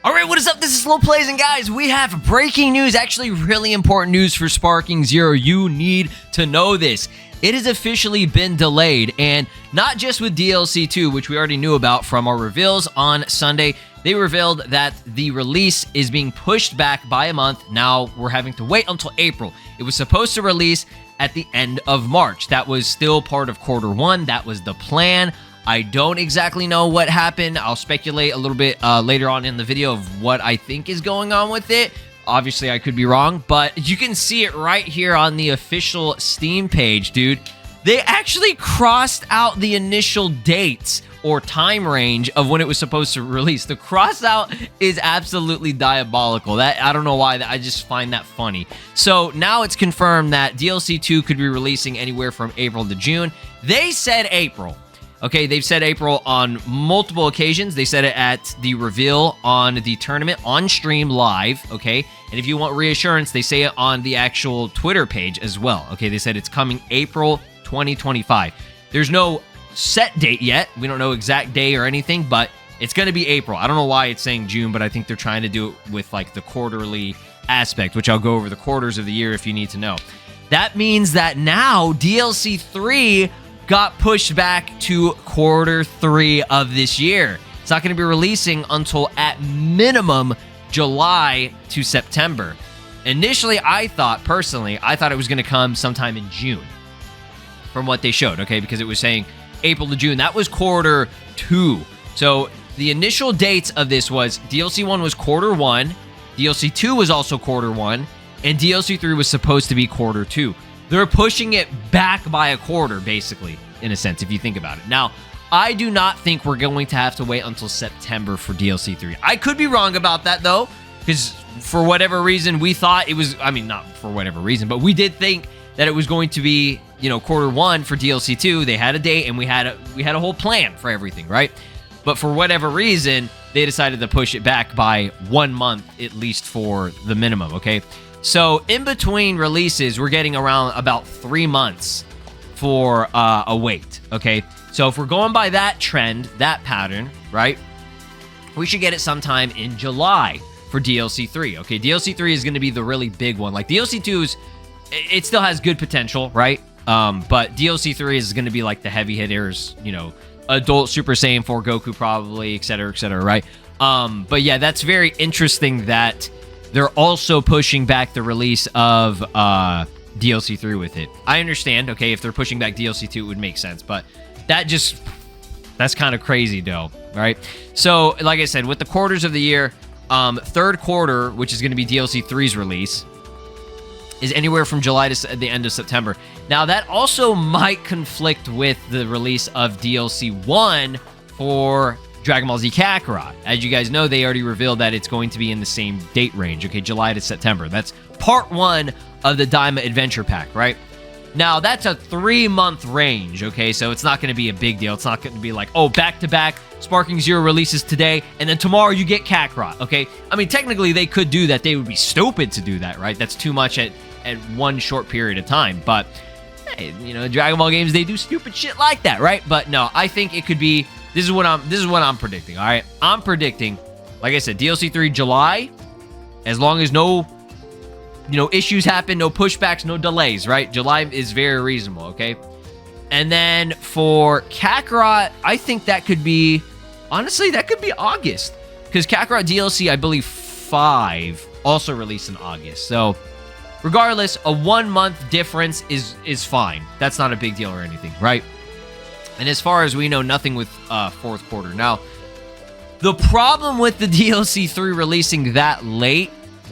Alright, what is up? This is SLOplays, and guys, we have breaking news, actually really important news for Sparking Zero. You need to know this. It has officially been delayed, and not just with DLC 2, which we already knew about from our reveals on Sunday. They revealed that the release is being pushed back by a month. Now we're having to wait until April. It was supposed to release at the end of March. That was still part of quarter one. That was the plan. I don't exactly know what happened. I'll speculate a little bit later on in the video of what I think is going on with it. Obviously, I could be wrong, but you can see it right here on the official Steam page, dude. They actually crossed out the initial dates or time range of when it was supposed to release. The cross out is absolutely diabolical. I don't know why. I just find that funny. So now it's confirmed that DLC 2 could be releasing anywhere from April to June. They said April. Okay, they've said April on multiple occasions. They said it at the reveal on the tournament on stream live, okay? And if you want reassurance, they say it on the actual Twitter page as well, okay? They said it's coming April 2025. There's no set date yet. We don't know exact day or anything, but it's going to be April. I don't know why it's saying June, but I think they're trying to do it with like the quarterly aspect, which I'll go over the quarters of the year if you need to know. That means that now DLC 3 got pushed back to quarter 3 of this year. It's not going to be releasing until at minimum July to September. Initially, I thought it was going to come sometime in June from what they showed, okay? Because it was saying April to June. That was quarter 2. So the initial dates of this was DLC 1 was quarter 1, DLC 2 was also quarter 1, and DLC 3 was supposed to be quarter 2. They're pushing it back by a quarter, basically, in a sense, if you think about it. Now, I do not think we're going to have to wait until September for DLC 3. I could be wrong about that, though, because for whatever reason, we thought it was... I mean, not for whatever reason, but we did think that it was going to be, you know, quarter 1 for DLC 2. They had a date, and we had a whole plan for everything, right? But for whatever reason, they decided to push it back by 1 month, at least for the minimum, okay? So in between releases, we're getting around about 3 months for a wait, okay? So if we're going by that trend, that pattern, right, we should get it sometime in July for DLC 3, okay? DLC 3 is going to be the really big one. Like DLC 2 it still has good potential, right? But DLC 3 is going to be like the heavy hitters, you know, adult Super Saiyan 4 Goku probably, etc., right? But yeah, that's very interesting that they're also pushing back the release of DLC 3 with it. I understand, okay, if they're pushing back DLC 2, it would make sense, but that's kind of crazy, though, right? So, like I said, with the quarters of the year, third quarter, which is going to be DLC 3's release, is anywhere from July to the end of September. Now, that also might conflict with the release of DLC 1 for Dragon Ball Z Kakarot. As you guys know, they already revealed that it's going to be in the same date range, okay, July to September. That's part 1 of the Daima Adventure Pack, right? Now, that's a 3-month range, okay, so it's not going to be a big deal. It's not going to be like, oh, back-to-back, Sparking Zero releases today, and then tomorrow you get Kakarot, okay? I mean, technically, they could do that. They would be stupid to do that, right? That's too much at one short period of time, but, hey, you know, Dragon Ball games, they do stupid shit like that, right? But no, I think it could be... This is what I'm predicting, all right? I'm predicting, like I said, DLC 3 July, as long as no, you know, issues happen, no pushbacks, no delays, right? July is very reasonable, okay? And then for Kakarot, I think that could be, honestly, that could be August. Because Kakarot DLC, I believe 5, also released in August. So, regardless, a 1-month difference is fine. That's not a big deal or anything, right? And as far as we know, nothing with fourth quarter. Now, the problem with the DLC 3 releasing that late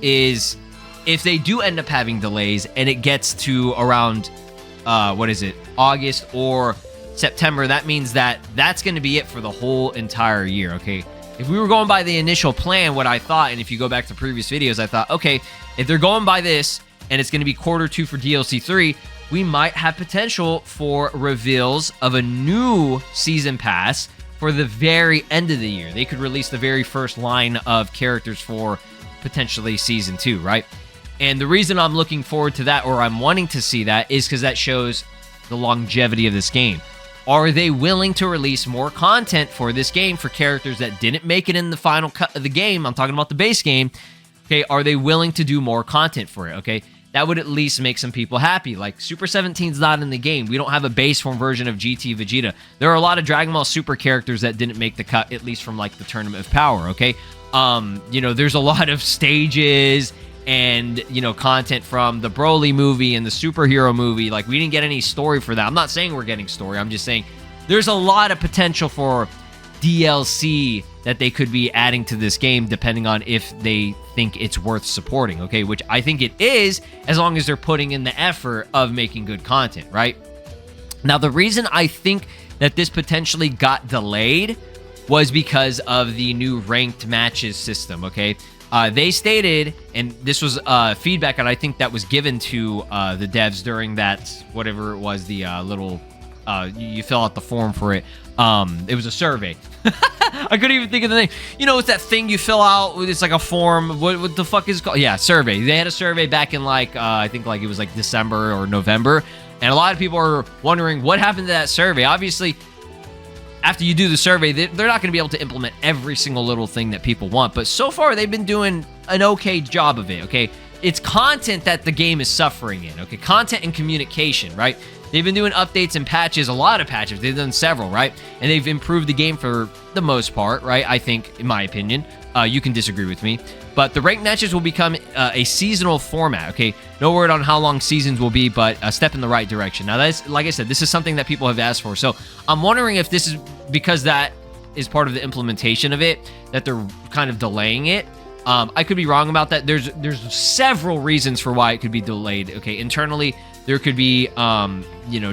is if they do end up having delays and it gets to around, August or September, that means that that's going to be it for the whole entire year, okay? If we were going by the initial plan, what I thought, and if you go back to previous videos, I thought, okay, if they're going by this and it's going to be quarter 2 for DLC 3, we might have potential for reveals of a new season pass for the very end of the year. They could release the very first line of characters for potentially season 2, right? And the reason I'm looking forward to that, or I'm wanting to see that, is because that shows the longevity of this game. Are they willing to release more content for this game for characters that didn't make it in the final cut of the game? I'm talking about the base game. Okay, are they willing to do more content for it? Okay, that would at least make some people happy. Like, Super 17's not in the game. We don't have a base form version of GT Vegeta. There are a lot of Dragon Ball Super characters that didn't make the cut, at least from, like, the Tournament of Power, okay? You know, there's a lot of stages and, you know, content from the Broly movie and the superhero movie. Like, we didn't get any story for that. I'm not saying we're getting story. I'm just saying there's a lot of potential for DLC that they could be adding to this game, depending on if they think it's worth supporting, okay? Which I think it is, as long as they're putting in the effort of making good content, right? Now, the reason I think that this potentially got delayed was because of the new ranked matches system, okay? They stated, and this was feedback, and I think that was given to the devs during that, whatever it was, the little, you fill out the form for it. It was a survey. I couldn't even think of the name. You know, it's that thing you fill out. It's like a form. What the fuck is it called? Yeah, survey. They had a survey back in, like, I think, like, it was, like, December or November. And a lot of people are wondering what happened to that survey. Obviously, after you do the survey, they're not going to be able to implement every single little thing that people want. But so far, they've been doing an okay job of it, okay? It's content that the game is suffering in, okay? Content and communication, right? They've been doing updates and patches, a lot of patches. They've done several, right? And they've improved the game for the most part, right? I think, in my opinion. You can disagree with me. But the ranked matches will become a seasonal format, okay? No word on how long seasons will be, but a step in the right direction. Now, that's, like I said, this is something that people have asked for. So I'm wondering if this is because that is part of the implementation of it, that they're kind of delaying it. I could be wrong about that. There's several reasons for why it could be delayed, okay? Internally, there could be, you know,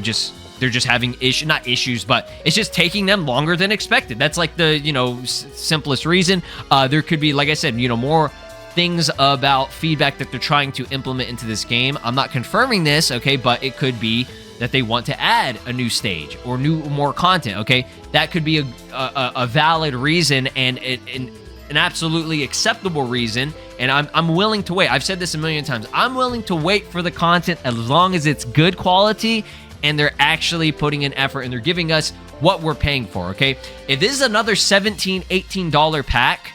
they're just having not issues, but it's just taking them longer than expected. That's like the, you know, simplest reason. There could be, like I said, you know, more things about feedback that they're trying to implement into this game. I'm not confirming this, okay, but it could be that they want to add a new stage or more content, okay? That could be a valid reason and an absolutely acceptable reason, and I'm willing to wait. I've said this a million times. I'm willing to wait for the content as long as it's good quality and they're actually putting in effort and they're giving us what we're paying for, okay? If this is another $17, $18 pack,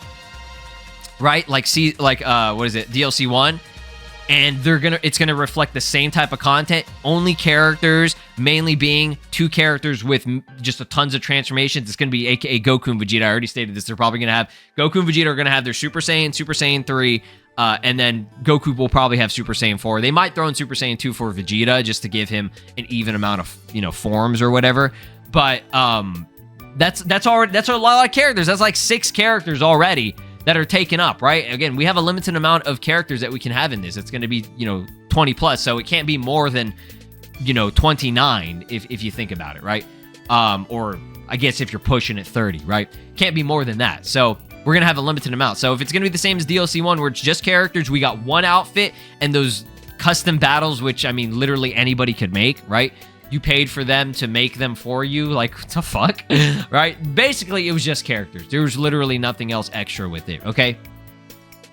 right? Like, what is it? DLC 1, and it's gonna reflect the same type of content, only characters, mainly being 2 characters with just tons of transformations. It's gonna be aka Goku and Vegeta. I already stated this. They're probably gonna have Goku and Vegeta are gonna have their Super Saiyan 3, and then Goku will probably have Super Saiyan 4. They might throw in Super Saiyan 2 for Vegeta just to give him an even amount of, you know, forms or whatever. But that's a lot of characters. That's like 6 characters already that are taken up, right? Again, we have a limited amount of characters that we can have in this. It's going to be, you know, 20 plus, so it can't be more than, you know, 29 if you think about it, right? Or I guess if you're pushing it 30, right? Can't be more than that. So we're going to have a limited amount. So if it's going to be the same as DLC 1 where it's just characters, we got one outfit and those custom battles, which, I mean, literally anybody could make, right? You paid for them to make them for you. Like, what the fuck? Right? Basically, it was just characters. There was literally nothing else extra with it, okay?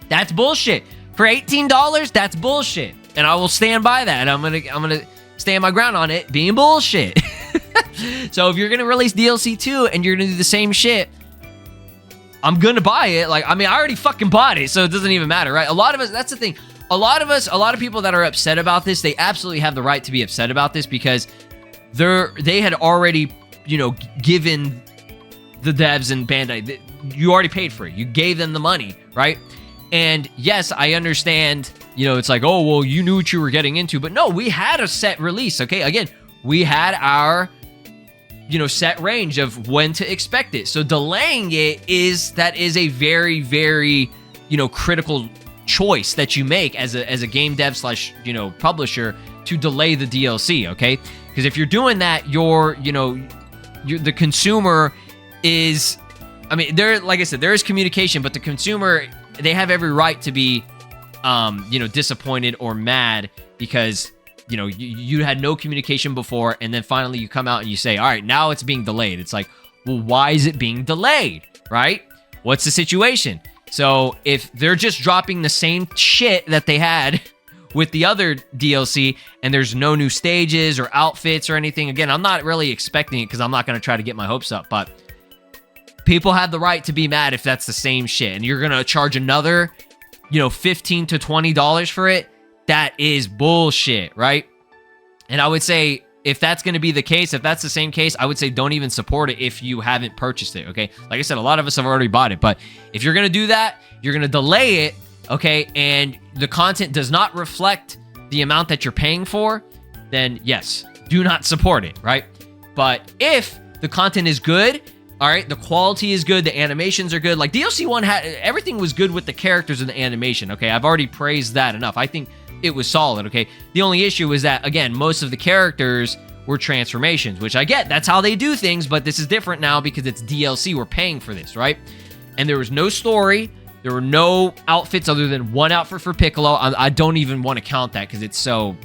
That's bullshit. For $18, that's bullshit. And I will stand by that. I'm gonna stand my ground on it being bullshit. So if you're gonna release DLC 2 and you're gonna do the same shit, I'm gonna buy it. Like, I mean, I already fucking bought it, so it doesn't even matter, right? A lot of us, that's the thing. A lot of people that are upset about this, they absolutely have the right to be upset about this because they had already, you know, given the devs and Bandai, you already paid for it. You gave them the money, right? And yes, I understand, you know, it's like, oh, well, you knew what you were getting into. But no, we had a set release, okay? Again, we had our, you know, set range of when to expect it. So delaying it is a very, very, you know, critical choice that you make as a game dev / you know, publisher to delay the DLC, okay? Because if you're doing that, the consumer is, I mean, like I said, there is communication, but the consumer, they have every right to be, you know, disappointed or mad because, you know, you had no communication before, and then finally you come out and you say, all right, now it's being delayed. It's like, well, why is it being delayed, right? What's the situation? So if they're just dropping the same shit that they had with the other DLC, and there's no new stages or outfits or anything. Again, I'm not really expecting it because I'm not going to try to get my hopes up, but people have the right to be mad if that's the same shit, and you're going to charge another, $15 to $20 for it. That is bullshit, right? And I would say, if that's going to be the case, if that's the same case, I would say don't even support it if you haven't purchased it, okay? Like I said, a lot of us have already bought it, but if you're going to do that, you're going to delay it, okay, and the content does not reflect the amount that you're paying for, then yes, do not support it, right? But if the content is good, all right, the quality is good, the animations are good, like DLC 1 had, everything was good with the characters and the animation, okay? I've already praised that enough. I think it was solid, okay? The only issue is that, again, most of the characters were transformations, which I get. That's how they do things, but this is different now because it's DLC. We're paying for this, right? And there was no story. There were no outfits other than one outfit for Piccolo. I don't even want to count that because it's so,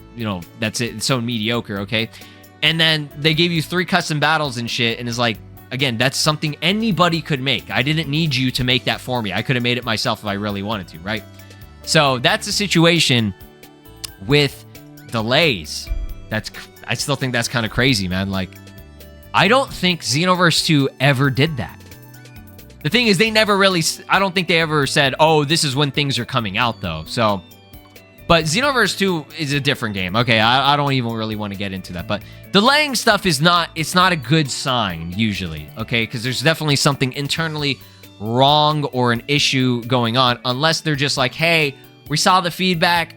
that's it. It's so mediocre, okay? And then they gave you 3 custom battles and shit, and it's like, again, that's something anybody could make. I didn't need you to make that for me. I could have made it myself if I really wanted to, right? So that's the situation with delays. I still think that's kind of crazy, man. Like, I don't think Xenoverse 2 ever did that. The thing is, they never really, I don't think they ever said, oh, this is when things are coming out, though. So, but Xenoverse 2 is a different game. Okay, I don't even really want to get into that. But delaying stuff is not, it's not a good sign, usually, okay? Because there's definitely something internally wrong or an issue going on, unless they're just like, hey, we saw the feedback,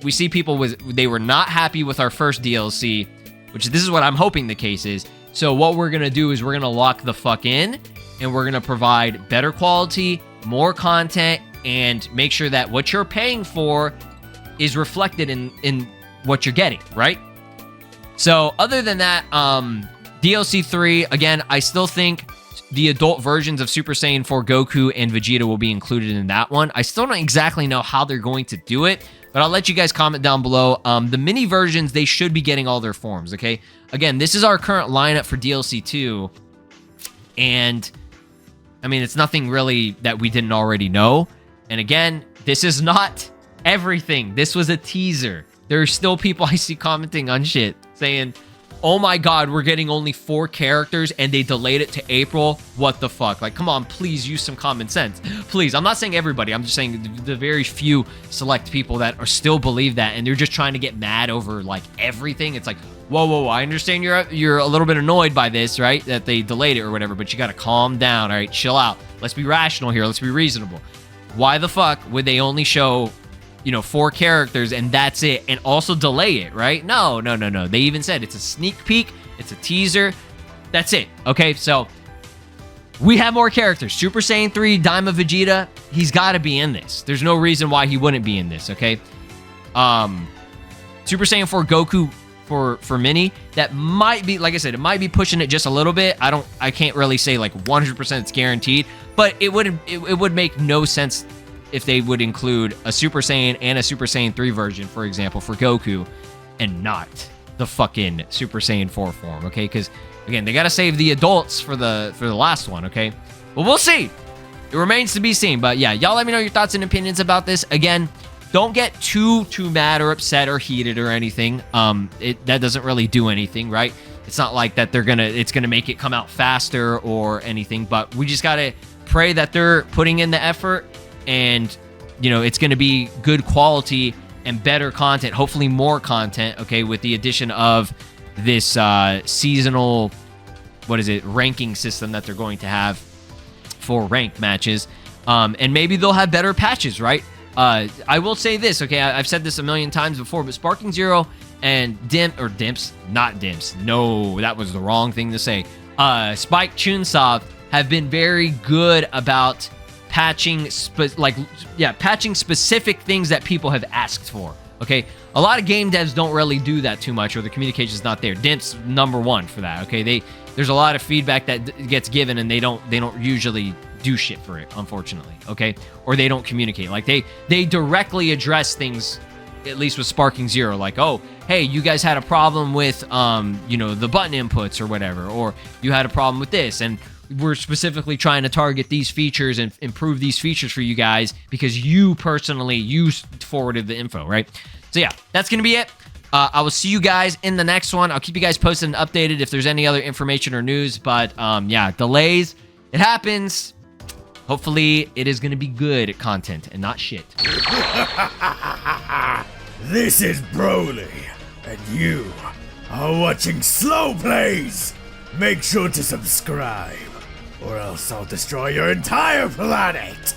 we see people they were not happy with our first DLC, which this is what I'm hoping the case is. So what we're going to do is we're going to lock the fuck in, and we're going to provide better quality, more content, and make sure that what you're paying for is reflected in what you're getting, right? So other than that, DLC 3, again, I still think the adult versions of Super Saiyan 4 Goku and Vegeta will be included in that one. I still don't exactly know how they're going to do it, but I'll let you guys comment down below. The mini versions, they should be getting all their forms, okay? Again, this is our current lineup for DLC 2, and I mean, it's nothing really that we didn't already know. And again, this is not everything. This was a teaser. There are still people I see commenting on shit saying, oh my god, we're getting only 4 characters and they delayed it to April. What the fuck? Like, come on, please use some common sense. Please, I'm not saying everybody. I'm just saying the very few select people that are still believe that, and they're just trying to get mad over, like, everything. It's like, whoa, I understand you're a little bit annoyed by this, right? That they delayed it or whatever, but you gotta calm down, all right? Chill out. Let's be rational here. Let's be reasonable. Why the fuck would they only show 4 characters and that's it, and also delay it, right? No. They even said it's a sneak peek, it's a teaser, that's it, okay? So, we have more characters. Super Saiyan 3, Daima Vegeta, he's got to be in this. There's no reason why he wouldn't be in this, okay? Super Saiyan 4 Goku for Mini, that might be, like I said, it might be pushing it just a little bit. I can't really say like 100% it's guaranteed, but it would make no sense if they would include a Super Saiyan and a Super Saiyan 3 version, for example, for Goku, and not the fucking Super Saiyan 4 form, okay? Because, again, they got to save the adults for the last one, okay? Well, we'll see. It remains to be seen. But, yeah, y'all let me know your thoughts and opinions about this. Again, don't get too mad or upset or heated or anything. That doesn't really do anything, right? It's not like that it's gonna make it come out faster or anything, but we just got to pray that they're putting in the effort, and it's going to be good quality and better content, hopefully more content, okay, with the addition of this seasonal, ranking system that they're going to have for ranked matches. And maybe they'll have better patches, right? I will say this, okay, I've said this a million times before, but Sparking Zero and Dimps, not Dimps, no, that was the wrong thing to say. Spike Chunsoft have been very good about patching specific things that people have asked for, okay? A lot of game devs don't really do that too much, or the communication's not there. Dimp's #1 for that, okay? There's a lot of feedback that gets given, and they don't usually do shit for it, unfortunately, okay? Or they don't communicate. Like, they directly address things, at least with Sparking Zero, like, oh, hey, you guys had a problem with, the button inputs or whatever, or you had a problem with this, and we're specifically trying to target these features and improve these features for you guys because you personally forwarded the info, right? So yeah, that's going to be it. I will see you guys in the next one. I'll keep you guys posted and updated if there's any other information or news. But yeah, delays. It happens. Hopefully, it is going to be good content and not shit. This is Broly, and you are watching SLOplays. Make sure to subscribe, or else I'll destroy your entire planet.